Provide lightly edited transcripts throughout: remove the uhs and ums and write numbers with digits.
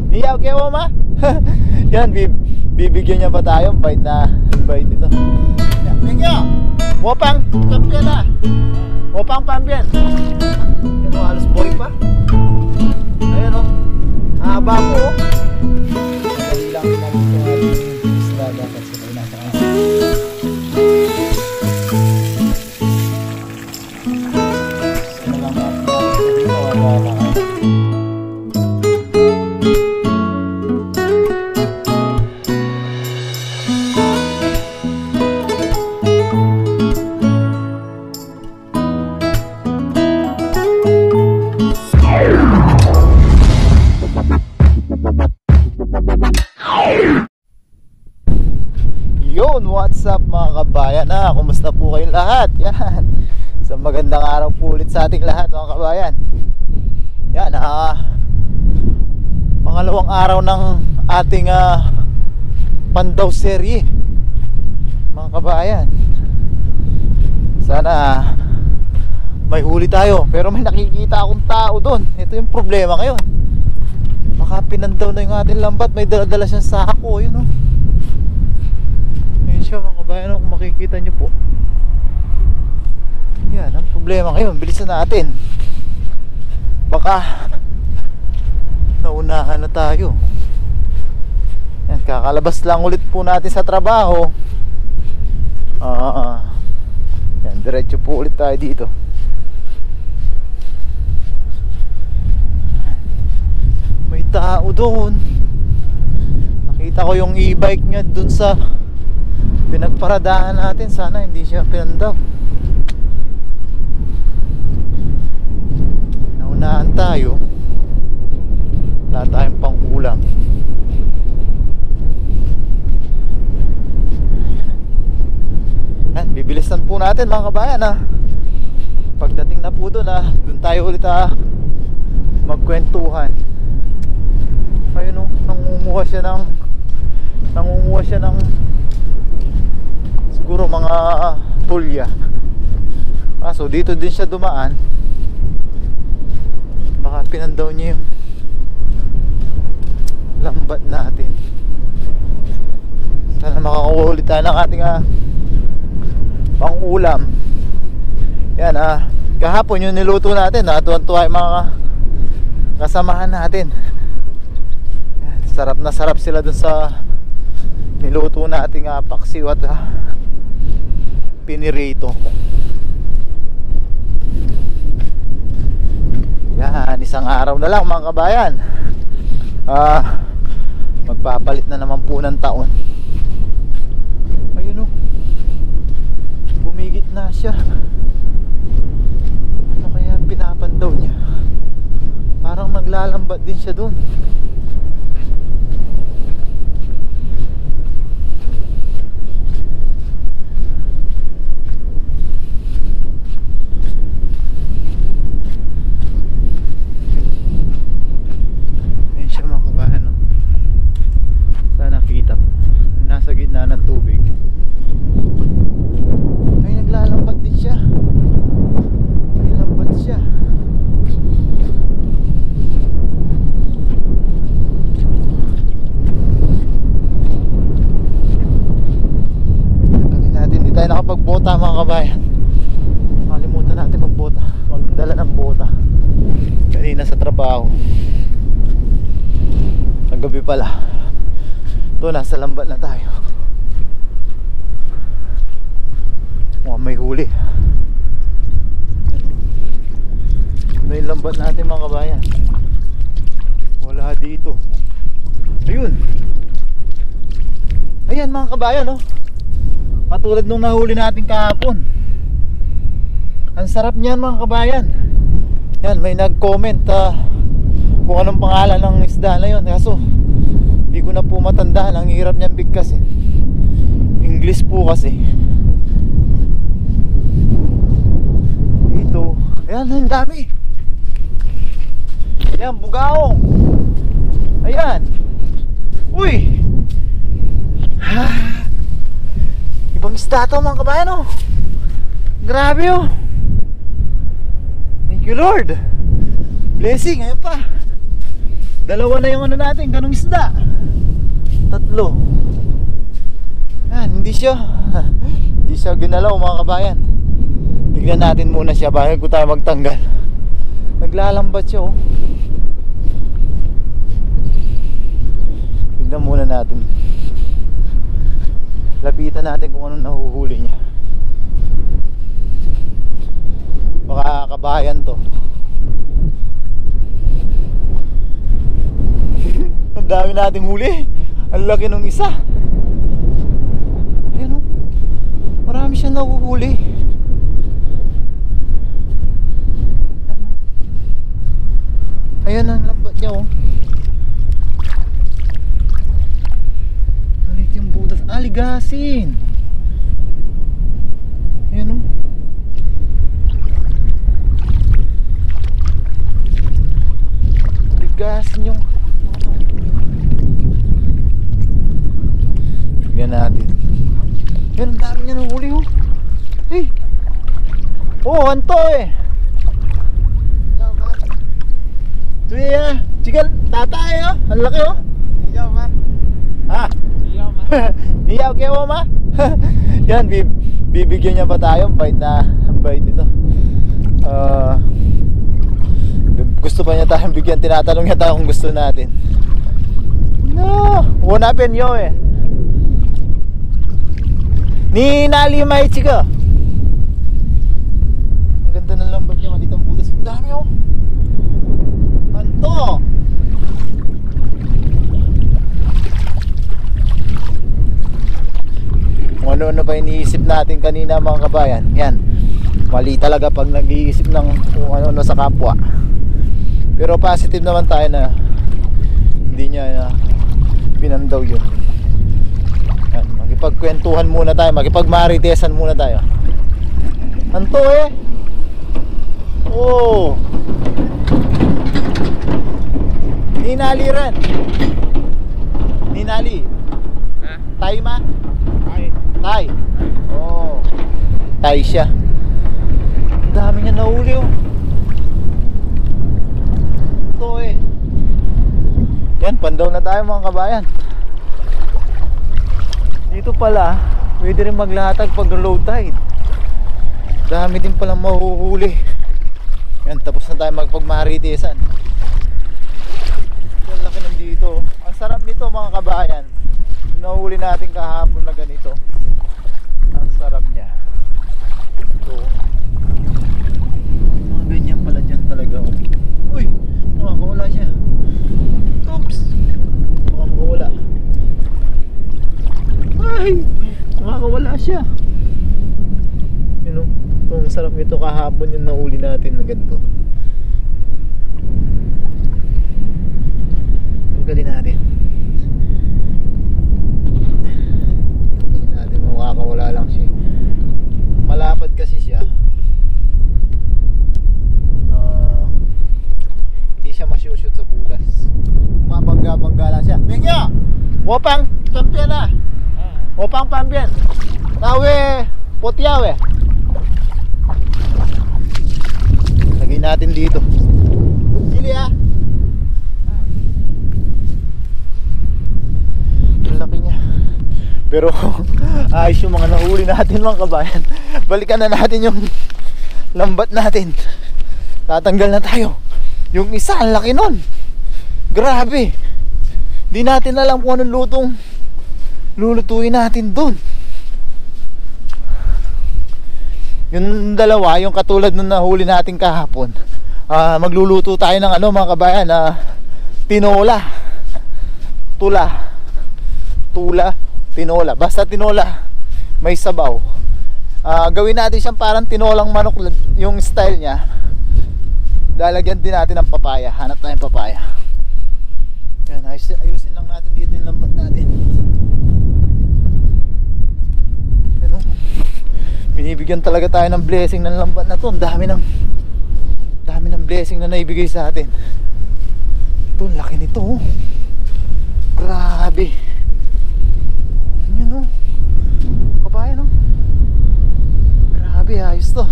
Niyaw kayo ma. Yan, bibigyan niya pa tayo. Bait na bait nito. Thank you. Wapang kampiyan na. Wapang pampiyan. Yan o, halos boy pa. Ayan o, haba po o. Dali lang namin ito ating isla. Dapat sabay na sa kanila. Sino lang natin dito. Wala. Yun, what's up mga kabayan? Kumusta po kayong lahat? Yan, sa magandang araw po ulit sa ating lahat mga kabayan. Yan, pangalawang araw ng ating Pandaw serye mga kabayan. Sana may huli tayo, pero may nakikita akong tao doon. Ito yung problema ngayon. Baka pinandaw na yung ating lambat. May dala-dala siyang sako, yun o. Yun siya mga kabayan, kung makikita nyo po. Yan ang problema ngayon. Bilisan natin. Baka naunahan na tayo. Yan, kakalabas lang ulit po natin sa trabaho. Yan, diretso po ulit tayo dito. May tao doon. Nakita ko yung e-bike niya doon sa pinagparadahan natin. Sana hindi siya pinandaw. Naunahan tayo. Wala tayong pang ulam. Yan, bibilisan po natin mga kabayan Pagdating na po doon doon tayo ulit magkwentuhan. Ayun o, nangunguha siya ng siguro mga tulya. So dito din siya dumaan. Baka pinandaw niya yung lambat natin. Sana makakuha ulit tayo ng ating pang ulam. Yan kahapon yung niluto natin. Tuwan-tuwa yung mga kasamahan natin. Sarap na sarap sila dun sa niluto nating paksiw at pinirito. Yan, isang araw na lang mga kabayan. Magpapalit na naman po ng taon. Ayun o, bumigit na siya. Ano kaya pinapandaw niya? Parang maglalambat din siya dun. Nasa gitna ng tubig. Ay, naglalambat din siya. May lambat siya. Tangin natin, hindi tayo nakapagbota mga kabayan. Nakalimutan natin magbota. Magdala ng bota kanina sa trabaho. Ang gabi pala. Ito, nasa lambat na tayo. May huli. Ano yung lambat natin mga kabayan? Wala dito. Ayun. Ayan mga kabayan katulad nung nahuli natin kahapon. Ang sarap niyan mga kabayan. Yan, may nag-comment kung anong pangalan ng isda na yun. Kaso hindi ko na po matandaan. Ang hirap niyang bigkasin. English po kasi. Ito. Ayan, ang dami. Ayan, bugaong. Ayan. Uy. Ibang isda to mga kabayan Grabe Thank you Lord. Blessing, ayan pa. Dalawa na yung ano natin, ganong isda. Tatlo. Hindi siya hindi siya ginalaw mga kabayan. Tignan natin muna siya bago tayo magtanggal. Naglalambat siya oh. Tignan muna natin. Lapitan natin kung anong nahuhuli niya. Baka kabayan to. Ang dami nating huli. Ang laki nung isa. Ayan o. Marami siyang nahuhuli. Ayan ang lambat niya oh. Halit yung butas. Ligasin. Ayan oh. Ligasin yung tignan natin. Yan, ang dami niya nang huli oh. Eh. Oh, anto eh. Tuya, chigal, tatay oh. Ang laki oh. Niyaw man. Ha? Niyaw man. Niyaw kayo ma. Yan, bibigyan niya pa tayo. Ang bait nito. Gusto pa niya tayong bigyan. Tinatanong niya tayo kung gusto natin. No, hanapin niyo eh. Ni nali may chika. Ang ganda ng lambat niya, maliit ang butas. Ang dami oh. Anto. Kung ano-ano pa iniisip natin kanina mga kabayan. Yan. Mali talaga pag nag-iisip ng kung ano-ano sa kapwa. Pero positive naman tayo na hindi niya pinandaw yun. Yan. Makipagkwentuhan muna tayo. Makipagmaritesan muna tayo. Anto eh. Oh. Ninali rin. Ninali. Ha? Tay ma? Ay. Tay. Oh. Tay siya. Ang dami niya nahuli oh. Ito eh. Yan, pandaw na tayo mga kabayan. Dito pala, pwede rin maglatag pag low tide. Dami din palang mahuhuli. Yan, tapos na tayo magpagmaritisan. Ang laki nandito. Ang sarap nito mga kabayan. Nahuli natin kahapon na ganito. Ang sarap niya. Ito. Mga ganyan pala dyan talaga. Uy, makakawala siya. Oops. Makakawala. Ay, makakawala siya. You know, itong sarap nito kahapon yung nahuli natin na ganito. Galing natin. Galing natin, makakawala lang siya. Malapad kasi siya. Hindi siya masyushoot sa butas. Mabangga-bangga lang siya. Mingyo! Wapang champion na! Wapang pambien! Tawe! Potyawe! Lagay natin dito. Pili ah! Laki niya. Pero ayos yung mga nahuli natin mga kabayan. Balikan na natin yung lambat natin. Tatanggal na tayo. Yung isa, ang laki nun. Grabe. Di natin alam kung anong lutong lulutuin natin dun. Yung dalawa, yung katulad nung nahuli natin kahapon, magluluto tayo ng ano mga kabayan, tinola. Tula, tinola. Basta tinola, may sabaw. Gawin natin siyang parang tinolang manok, yung style niya. Lalagyan din natin ng papaya. Hanap tayong papaya. Yan, ayusin lang natin dito yung lambat natin. Yan o. Binibigyan talaga tayo ng blessing ng lambat na to. Ang dami ng blessing na naibigay sa atin. Ito, laki nito oh. Grabe. Yan o. Kabayan o. Grabe, ayos to.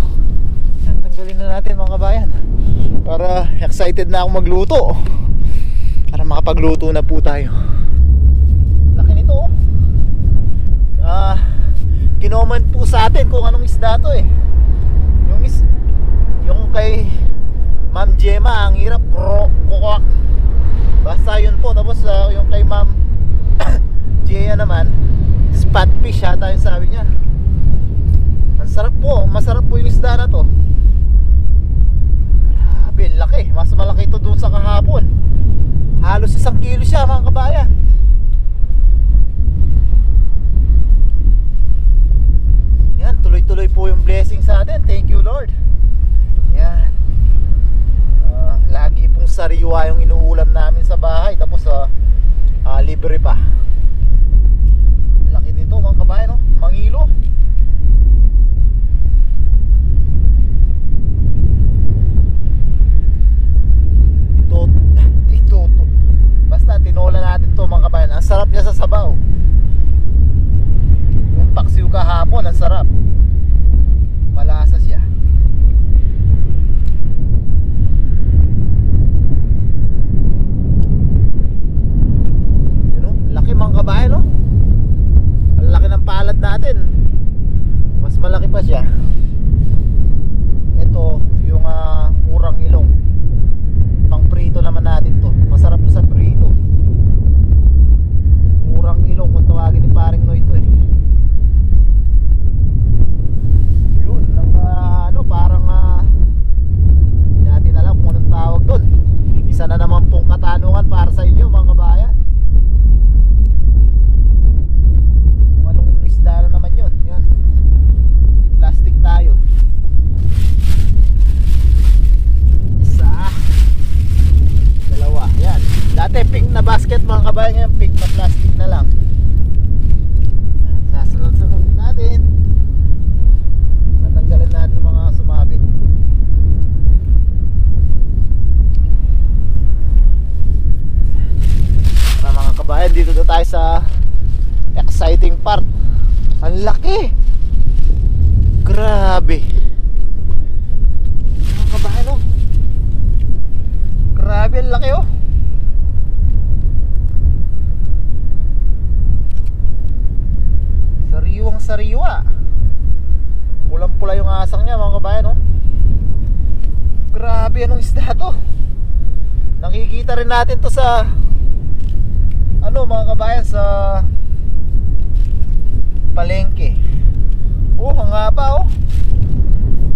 Yan, tanggalin na natin mga kabayan. Para excited na ako magluto. para makapagluto na po tayo. Laki nito oh. Kinoment po sa atin kung anong isda to eh. Yung kay Ma'am Gemma, ang hirap kukwak. Basta yun po. Tapos yung kay Ma'am Gia naman, spot fish yata yung sabi niya. Ang sarap po, masarap po yung isda na to. Grabe, laki. Mas malaki ito doon sa kahapon. Halos 1 kilo siya mga kabayan. Yan, tuloy-tuloy po yung blessing sa atin. Thank you Lord. Yan. Lagi pong sariwa yung inuulam namin sa bahay. Tapos libre pa. Laki nito mga kabayan, no? Mangilo. Ito. Basta tinola natin to mga kabayan. Ang sarap niya sa sabaw. Yung paksiw kahapon, ang sarap. Malasa siya. Mga kabayan, no? Ang laki ng palad natin. Mas malaki pa siya. Ito yung murang ilong. Pang prito naman natin to. Masarap sa prito. Murang ilong kung tawagin ni paring Noy to eh. Yun ng parang hindi natin alam kung anong tawag doon. Isa na naman pong katanungan para sa inyo mga kabayan. Na naman yun. Yan. May plastic tayo. Isa. Dalawa. Yan. Dati pink na basket mga kabayan, ngayon pink na plastic na lang. Sasunod-sunod natin. Matanggalan natin yung mga sumabit. Mga kabayan, dito na tayo sa exciting part. Ang laki. Grabe. Mga kabahan oh. Grabe ang laki oh. Sariwang sariwa. Pulang pula yung asang niya mga kabahan oh. Grabe, anong isda to. Nakikita rin natin to sa mga kabayan, sa palengke. Oh, ang haba oh.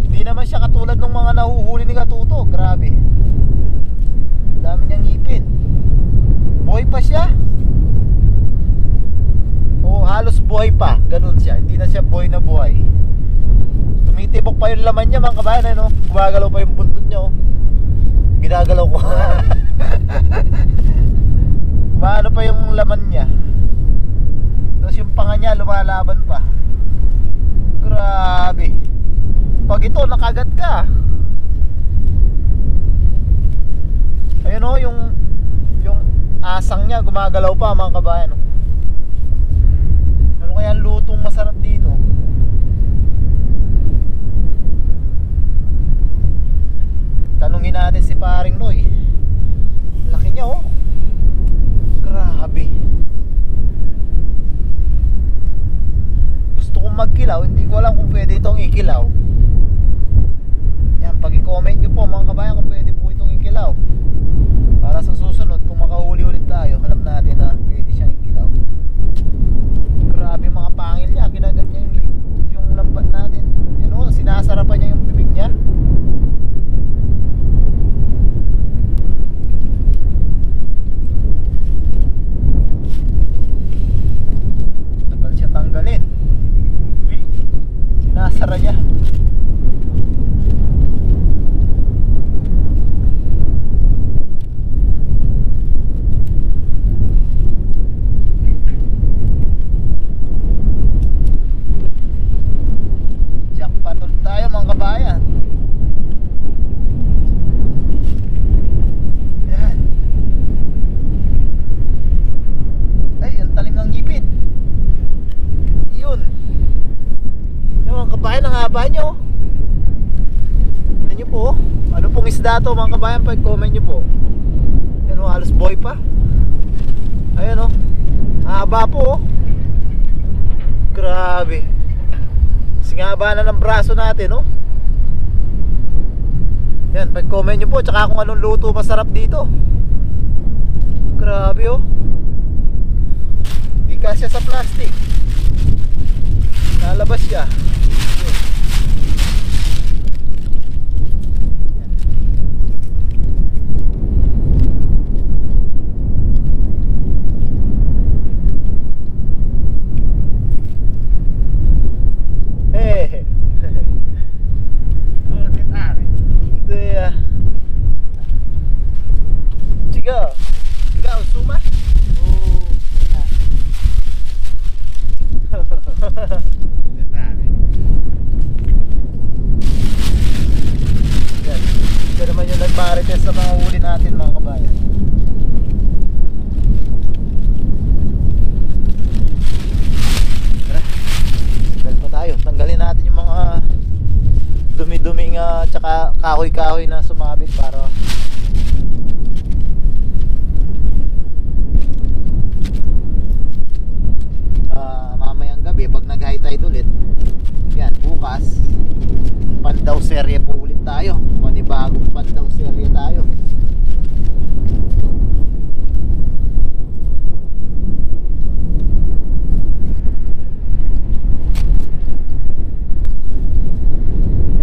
Hindi naman siya katulad ng mga nahuhuli ni Katuto. Grabe. Dami niyang ngipin. Buhay pa siya. Oh, halos buhay pa. Ganun siya. Hindi na siya buhay na buhay. Tumitibok pa yung laman niya mga kabayan, ano? Gumagalaw pa yung buntot niya oh. Ginagalaw ko. Maano pa yung laman niya. Tapos yung panga niya lumalaban pa. Grabe. Pag ito nakagat ka, ayun o, yung asang niya gumagalaw pa mga kabayan. Ano kaya ang lutong masarap dito? Tanungin natin si paring Noy. Laki niya oh. Grabe. Gusto kong magkilaw, hindi ko alam kung pwede itong ikilaw. Yan, pag-i-comment nyo po mga kabayan kung pwede po itong ikilaw. Para sa susunod, kung makahuli ulit tayo, alam natin na pwede siyang ikilaw. Grabe mga pangil niya, kinagat niya yung lambat natin. Yan o, sinasarapan niya yung bibig niya. Tagal siya tanggalin. Sinasara niya. Kabayan. Yan. Ay, ang talim ng ngipin. Yun. Yan mga kabayan, ang haba nyo. Tignan nyo po. Ano pong isda to mga kabayan? Pag-comment nyo po. Yan o, halos boy pa. haba po, oh. Grabe. Singaba na ng braso natin, oh. Yan, pag-comment nyo po tsaka kung anong luto masarap dito. Grabe, oh. Di kasya sa plastic. Nalabas siya. Hey. Oh, detalhe. Ito ya. Chico. Ikaw, suma? Oh, detalhe. Yan. Ito naman yung nagmarites sa mga huli natin, mga kabayan. Tara. Tanggal pa tayo. Tanggalin natin yung mga dumi-duming tsaka kahoy-kahoy na sumabit para mamayang gabi pag nag-high tide ulit. Yan, bukas Pandaw serye po ulit tayo. Panibagong Pandaw serye tayo.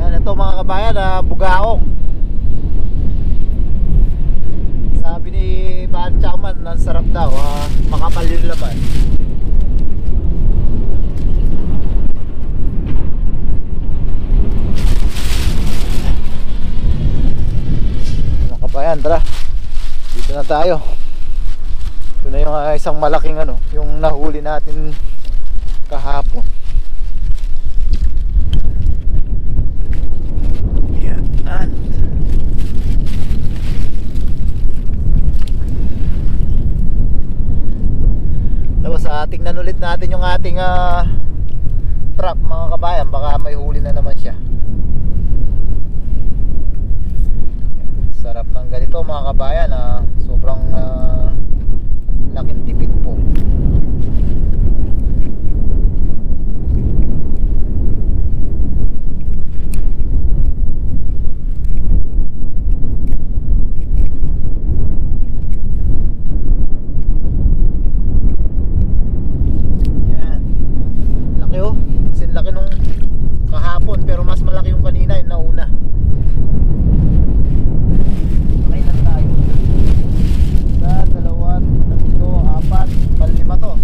Yan, ito mga kabayan, bugaong. Sabi ni Pan Chakman, ang sarap daw, makapal yung laman. Ayan, tara. Dito na tayo. Ito na yung isang malaking yung nahuli natin kahapon. Ayan. Tapos tignan ulit natin yung ating trap, mga kabayan. Baka may huli na naman siya. Sarap ng ganito, mga kabayan, sobrang laking tipid po. Yan. Laki, oh. Sin laki nung kahapon, pero mas malaki yung kanina, yung nauna. Palima to.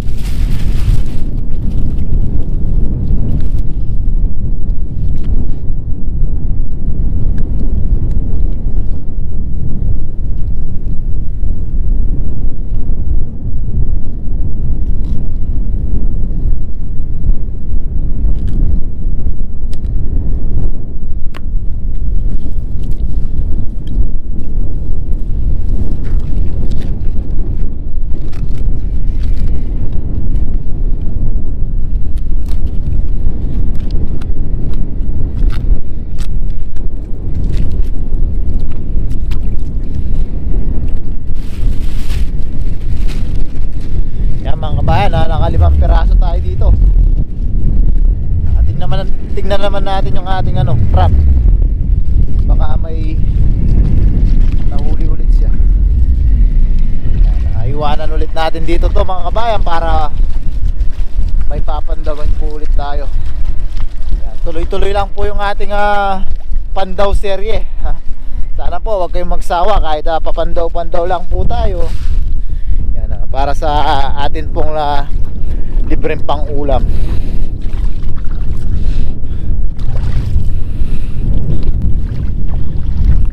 Nakalimang piraso tayo dito. Tingnan naman natin yung ating trap. Baka may nahuli ulit siya. Iwanan ulit natin dito to, mga kabayan, para may papandawan po ulit tayo. Tuloy-tuloy lang po yung ating Pandaw serye. Sana po wag kayong magsawa kahit papandaw-pandaw lang po tayo. Para sa atin pong libreng pang ulam.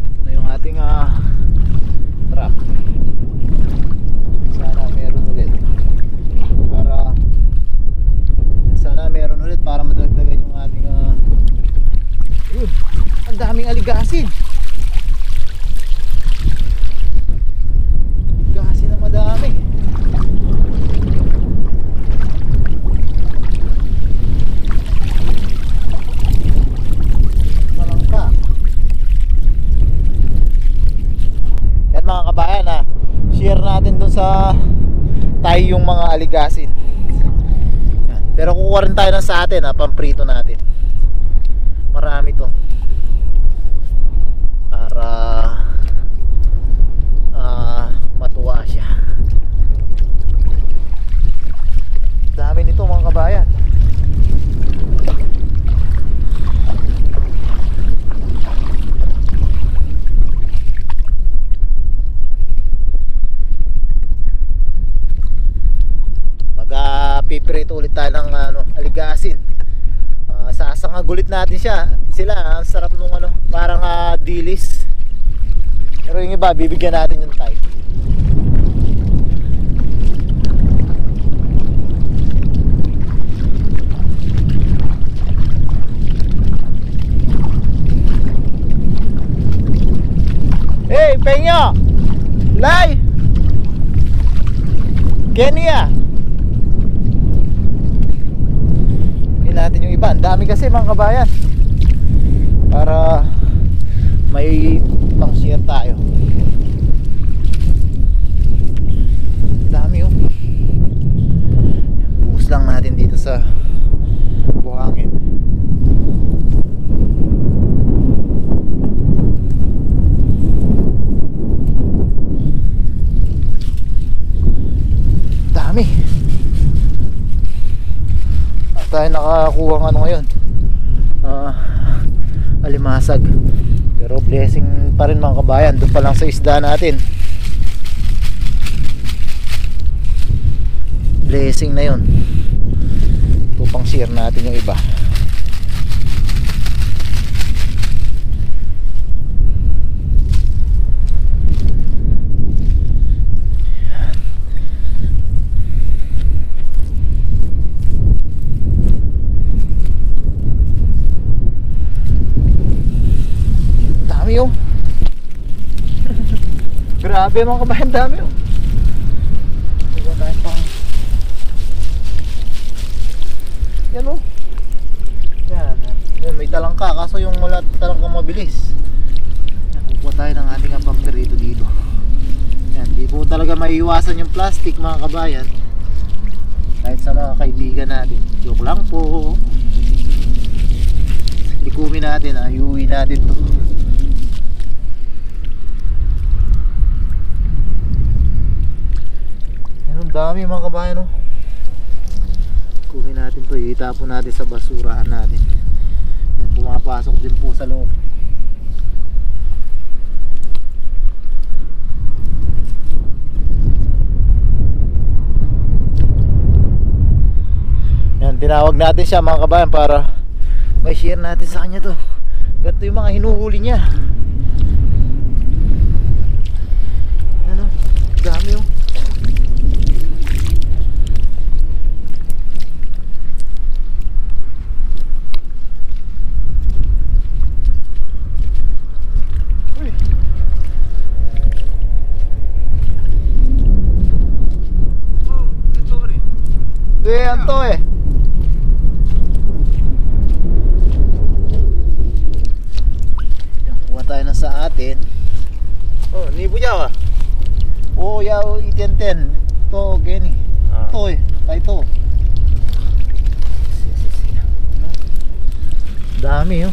Ito na yung ating trap. Sana meron ulit para madagdagan yung ating yun, ang daming aligasin. Aligasin na madami. Mga kabayan, patay yung mga aligasin. Yan. Pero kukuha rin tayo ng sa atin, pamprito natin. Marami to para matuwa siya. Dami nito mga kabayan. Piprito ulit tayo ng aligasin. Sasangagulit natin sila. Ang sarap nung parang dilis. Pero yung iba bibigyan natin yung type. Hey, Peña! Lai! Kenya! Natin yung iba, ang dami kasi mga kabayan, para may pang share tayo. Dami buhos lang natin dito sa buhangin. Dami tayo nakakuha ng ngayon, alimasag. Pero blessing pa rin mga kabayan, doon pa lang sa isda natin. Blessing na yun. Ito pang share natin yung iba. Grabe mga kabayan, dami Diba tayo pa. Yan Yan, may talangka, kaso yung wala talangka mabilis. Kukuha tayo ng ating pamperito dito. Yan, di po talaga maiiwasan yung plastic mga kabayan. Kahit sa mga kaibigan natin. Joke lang po. Likumin natin, iuwi natin to. Dami mga kabayan kunin natin to, itapon natin sa basurahan natin. Yan, pumapasok din po sa loob. Yan, tinawag natin siya mga kabayan para may share natin sa kanya to. Ganito yung mga hinuhuli niya. Dami Anto kuha tayo na sa atin. Ni bujaw yaw itenten to geni. To tayo to. Dami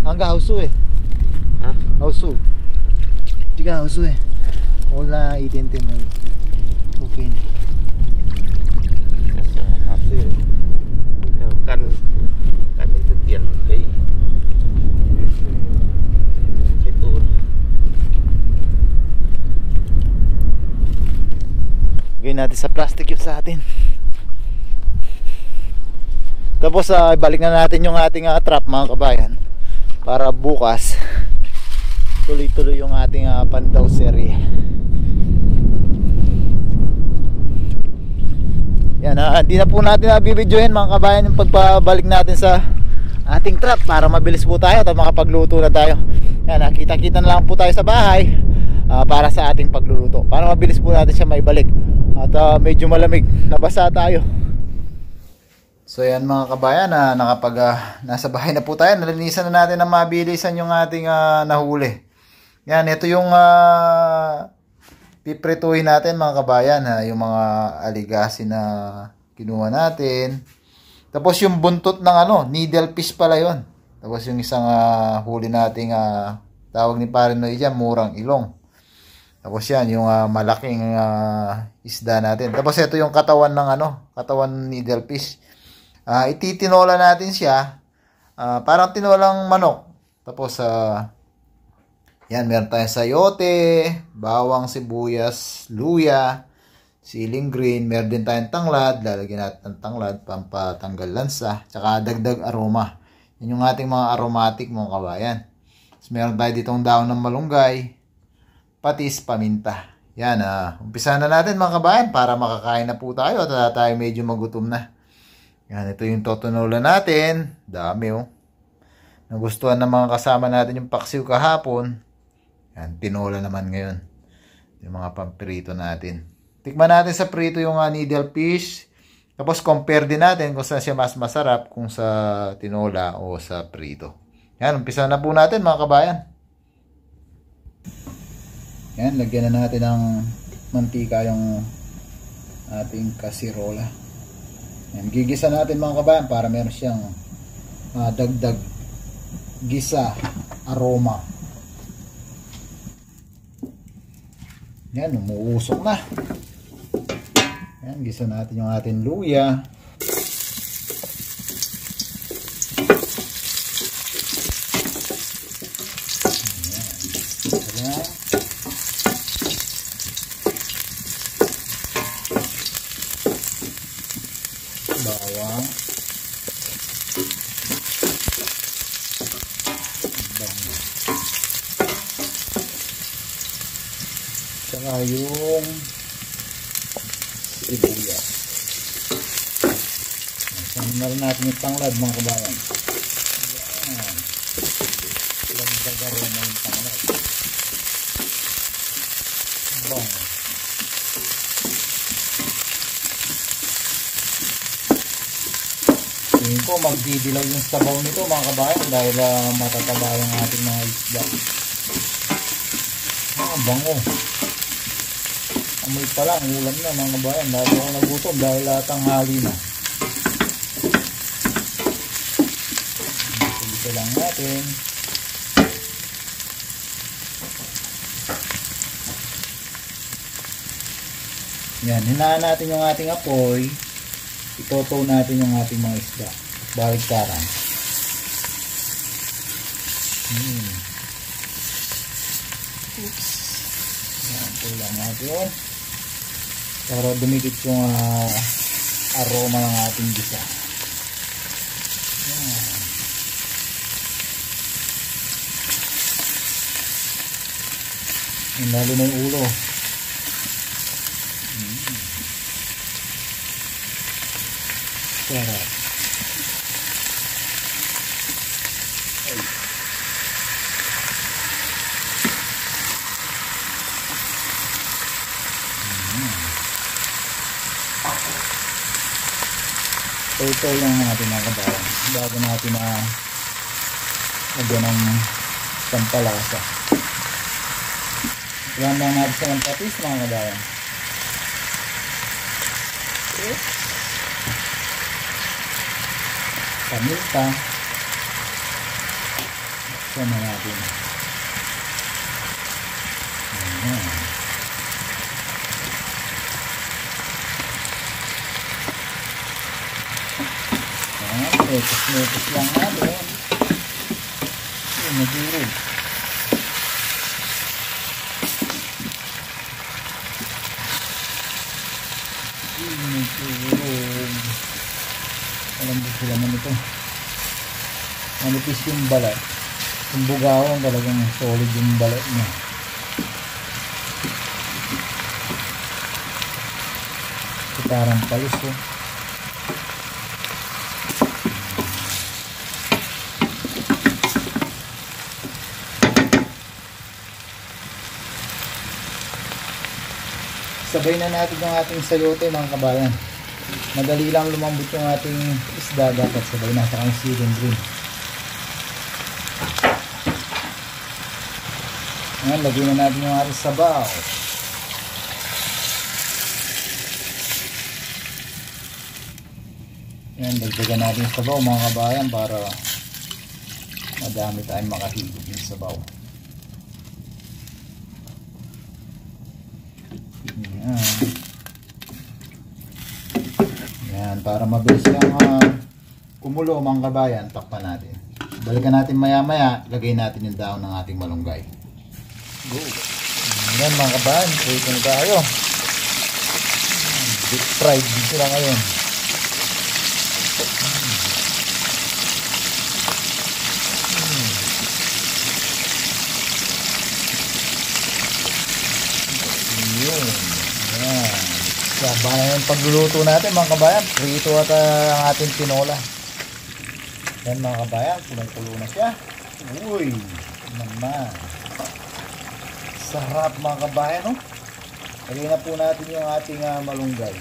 Hangga hausu hausu. Tiga hausu Hola itenten okay. Kan itu tiền cái tool. Gawin natin sa plastic yung sa atin. Tapos ibalik na natin yung ating trap mga kabayan, para bukas tuloy-tuloy yung ating pandaw serye. Yan, hindi na po natin bibidyohin mga kabayan yung pagpabalik natin sa ating trap para mabilis po tayo at makapagluto na tayo. Yan, nakita-kita na lang po tayo sa bahay para sa ating pagluluto, para mabilis po natin siya maibalik at medyo malamig, nabasa tayo. So yan mga kabayan, nasa bahay na po tayo, nalinisan na natin na mabilisan yung ating nahuli. Yan, ito yung piprituhin natin mga kabayan, ha, yung mga aligasi na kinuha natin. Tapos yung buntot ng needle fish pala yon. Tapos yung isang huli nating tawag ni Pare Noy dyan, murang ilong. Tapos yan, yung malaking isda natin. Tapos ito yung katawan ng katawan needle fish. Ititinola natin siya. Parang tinolang manok. Tapos yan, meron tayong sayote, bawang, sibuyas, luya, siling green, meron din tayong tanglad, lalagyan natin ng tanglad, pampatanggal lansa, tsaka dagdag aroma. Yan yung ating mga aromatic mga kabayan. Tapos meron tayo ditong daon ng malunggay, patis, paminta. Yan, umpisa na natin mga kabayan para makakain na po tayo at tayo medyo magutom na. Yan, ito yung totonola natin. Dami Nagustuhan ng mga kasama natin yung paksiw kahapon. Yan, tinola naman ngayon. Yung mga pampirito natin. Tikman natin sa prito yung needle fish. Tapos compare din natin kung saan siya mas masarap, kung sa tinola o sa prito. Yan, umpisa na po natin mga kabayan. Yan, lagyan na natin ng mantika yung ating kasirola. Yan, gigisa natin mga kabayan para meron siyang dagdag gisa, aroma. Yan, umuusok na. Yan, gisa natin yung ating luya. Yan. Bawang. Saka yung sibuyas. Saan na natin yung tanglad mga kabayan. Yan. Lagdagaro na yung tanglad. Bang. Tingin ko magdidilaw yung sabaw nito mga kabayan dahil matataba yung ating mga isda. Bango. Amoy pa lang, ulam na mga kabayan. Dahil ako nagutom dahil tanghali na. Ito lang natin. Yan, hinaan natin yung ating apoy. Itotow natin yung ating mga isda. Baliktaran. Oops. Yan, ito lang natin. Para dumikit yung aroma ng ating gisa. Yan. Lalo na yung ulo. Sarap. Ito lang natin mga kabayan bago natin lagyan ng pampalasa. Iwan lang natin sa patis mga kabayan. Paminta. Buksan na natin. Ayan. Metos lang natin. Nagurog. Alam mo sila man ito. Manipis yung balat. Yung bugawang talagang solid yung balat niya. Parang palis Sabay na natin yung ating sayote mga kabayan. Madali lang lumambot yung ating isda, dapat sabay na sa siling green. Ngayon, lagyan na natin yung ating sabaw. Yan, dagdagan natin yung sabaw mga kabayan para madami tayong makahigop yung sabaw. Yan. Yan, para mabilis lang kumulo mga kabayan, takpan natin. Balikan natin maya maya, lagay natin yung daon ng ating malunggay. Go! Yan mga kabayan, prito na tayo. Deep fried dito lang ngayon. Yun. Yan. Sabayan yung pagluluto natin mga kabayan. Prito at ang ating tinola. Yan mga kabayan, pulang-pulo na siya. Uy, naman. Sarap mga kabayan, no? Lagyan na po natin yung ating malunggay.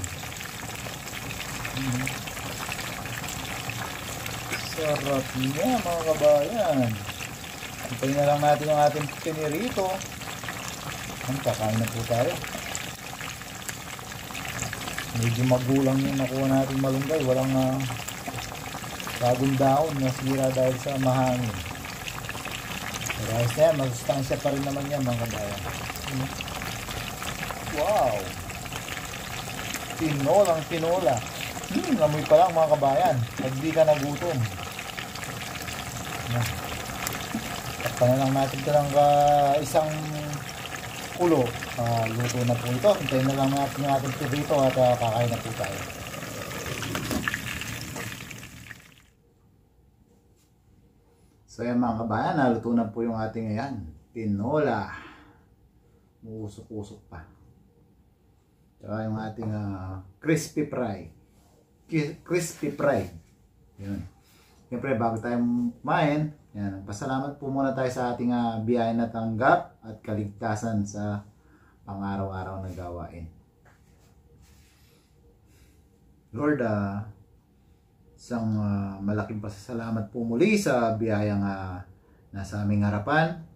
Sarap niya mga kabayan. Antayin na lang natin yung ating pinirito. Kakain na po tayo. Medyo magulang yung nakuha natin malunggay. Walang bagong daon. Nasira dahil sa mahangin. Pero ayos na yan. Masustansya pa rin naman yan mga kabayan. Wow! Tinolang tinola. Amoy pa lang mga kabayan. Pag di ka nagutom. Takpan na lang natin ito ng isang kulo. Luto na po ito. Hintayin na lang natin yung ating pirito at kakain na po tayo. So yan mga kabayan, naluto na po yung ating tinola. Uusok-usok pa. Tsaka yung ating crispy fry. Crispy fry. Yun. Siyempre bago tayo kumain, yan, pasalamat po muna tayo sa ating biyaya na tanggap at kaligtasan sa pang-araw-araw na gawain. Lord, isang malaking pasasalamat po muli sa biyayang nasa aming harapan.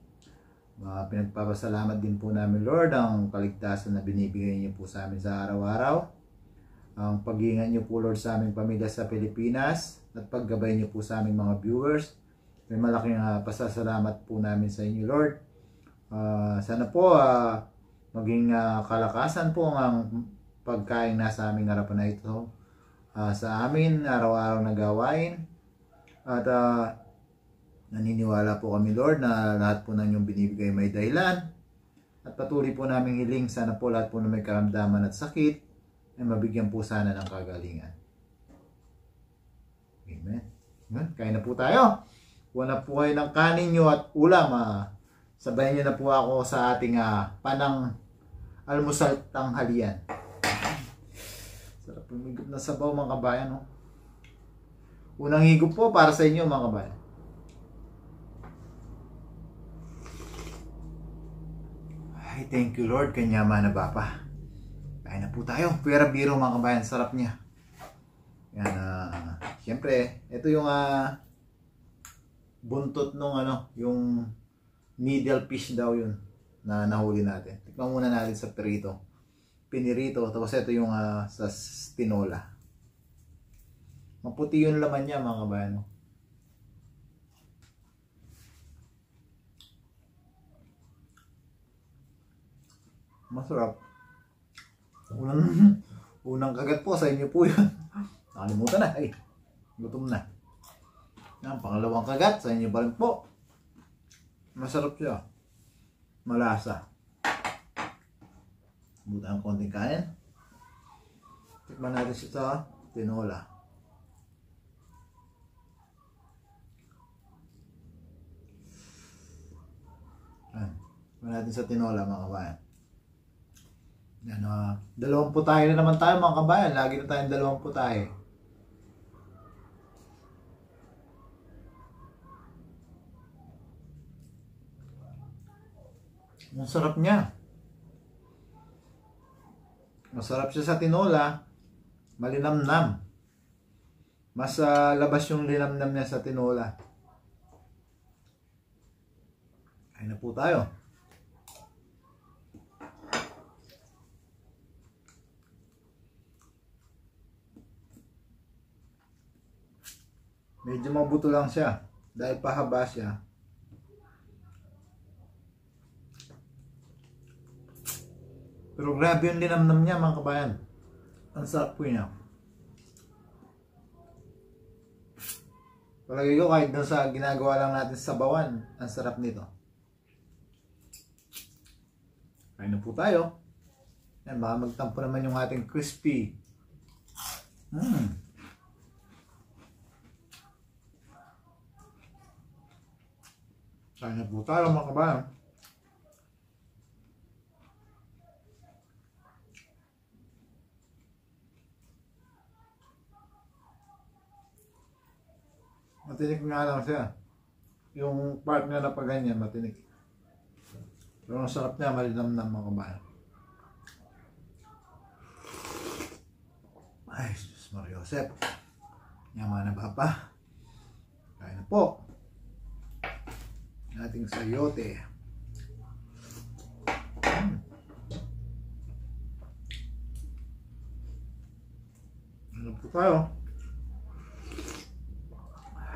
Pinagpapasalamat din po namin, Lord, ang kaligtasan na binibigay niyo po sa amin sa araw-araw. Ang pag-iingat niyo po, Lord, sa aming pamilya sa Pilipinas at paggabay niyo po sa aming mga viewers. May malaking pasasalamat po namin sa inyo, Lord. Sana po maging kalakasan po ang pagkain nasa aming harapan na ito sa amin araw-araw na gawain. At naniniwala po kami, Lord, na lahat po ng inyong binibigay may dahilan. At patuloy po namin hiling, sana po lahat po na may karamdaman at sakit ay mabigyan po sana ng kagalingan. Amen. Kain na po tayo. Kuha na po kayo ng kanin nyo at ulam. Sabayan nyo na po ako sa ating panang almusal tanghalian. Sarap yung higop na sabaw mga kabayan. No? Unang higop po para sa inyo mga kabayan. Ay, thank you Lord, kanyama na Bapa. Kain na po tayo. Pera biro mga kabayan, sarap niya. Yan, siyempre, ito yung buntot nung yung needle fish daw yun na nahuli natin. Tikman muna natin sa pinirito. Tapos ito yung sa tinola. Maputi yung laman niya mga kabayan. No? Masarap. Unang kagat po sa inyo po yun. Nakalimutan na. Ay, gutom na. Yan, pangalawang kagat sa inyo pa rin po. Masarap siya. Malasa. Buta ang konting kain. Tikman natin siya sa tinola. Yan. Tikman natin sa tinola mga kabayan. Yan, 20 tayo na naman tayo mga kabayan. Lagi na tayong 20 tayo. Ang sarap niya. Masarap siya sa tinola. Malinamnam. Mas labas yung linamnam niya sa tinola. Kain na po tayo. Medyo mabuto lang siya dahil pahaba siya. Pero grabe yung linamnam niya mga kabayan. Ang sarap po niya. Palagi ko kahit dun sa ginagawa lang natin sa sabawan, ang sarap nito. Kain na po tayo. Yan, baka magtampo naman yung ating crispy. Kain na po tayo mga kabayan. Matinik nga lang siya. Yung part nga na pa ganyan, matinik. Pero ang sarap niya, malinamnam mga kabayan. Ay, Diyos Mario Josep. Yaman na papa. Kain na po. Ating sayote. Ano po tayo?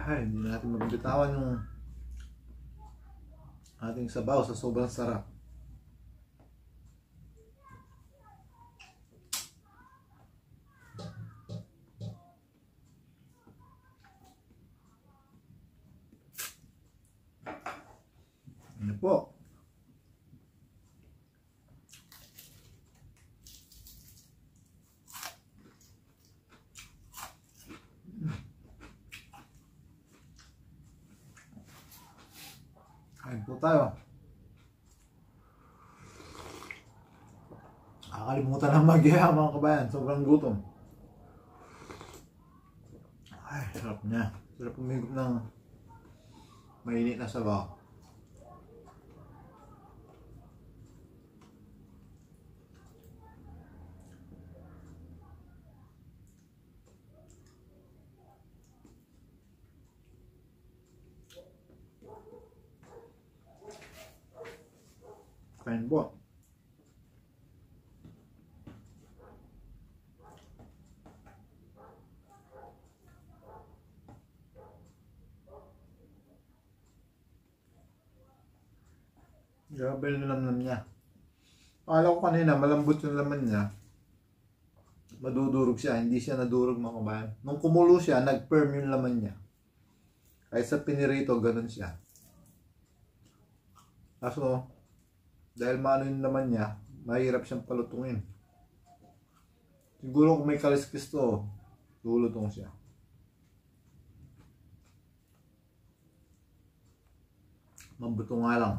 Ay, hindi natin magbitawan yung ating sabaw sa sobrang sarap. Ano po? Kain po tayo. Nakakalimutan na mag-iya mga kabayan. Sobrang gutom. Ay, sarap niya. Sarap umigop ng mainit na sabaw. Kain po. Grabe yung laman niya. Akala ko kanina malambot yung laman niya. Madudurog siya. Hindi siya nadurog mga kabayan. Nung kumulo siya, nag-firm yung laman niya. Kahit sa pinirito, ganun siya. Kaso, dahil maano yung laman niya, mahirap siyang palutungin. Siguro kung may kaliskis to, lulutong siya. Mabuto nga lang.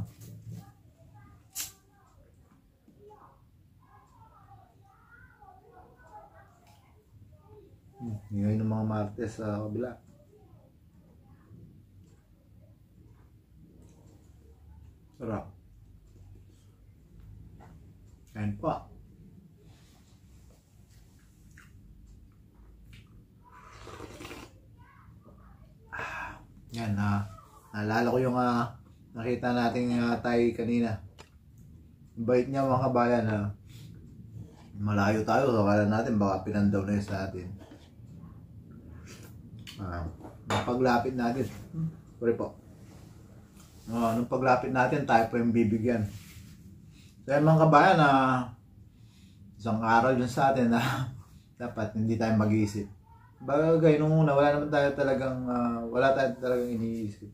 Ngayon ng mga martes sa kabila. Sarap. Kain pa. Yan, naalala ko yung nakita nating tayo kanina. Bait niya mga kabayan. Malayo tayo, akala natin baka pinandaw na yun sa atin. Nung paglapit natin, sorry po. Nung paglapit natin, tayo po yung bibigyan. Kaya mga kabayan, isang araw yun sa atin na dapat hindi tayo mag-iisip. Bagay nung una, wala tayo talagang iniisip.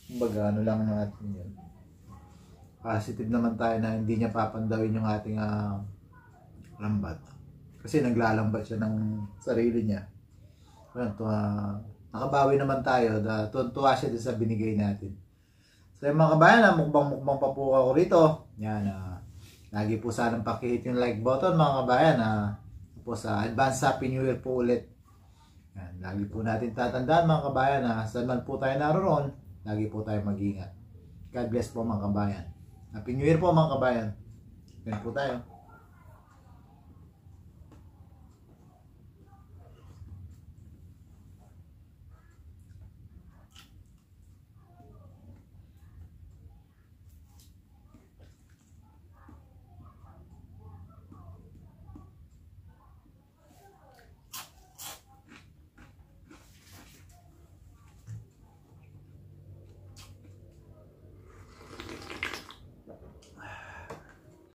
Kumbaga, ano lang natin yun. Positive naman tayo na hindi niya papandawin yung ating lambat. Kasi naglalambat siya ng sarili niya. Nakabawi naman tayo. Tuwa siya din sa binigay natin. So yung mga kabayan, mukbang pa po ako rito. Yan, lagi po sanang pakihit yung like button mga kabayan. Po sa advance happy new year po ulit. Yan, lagi po natin tatandaan mga kabayan saan man po tayo naroon, lagi po tayo mag-ingat. God bless po mga kabayan. Happy new year po mga kabayan. Yan po tayo.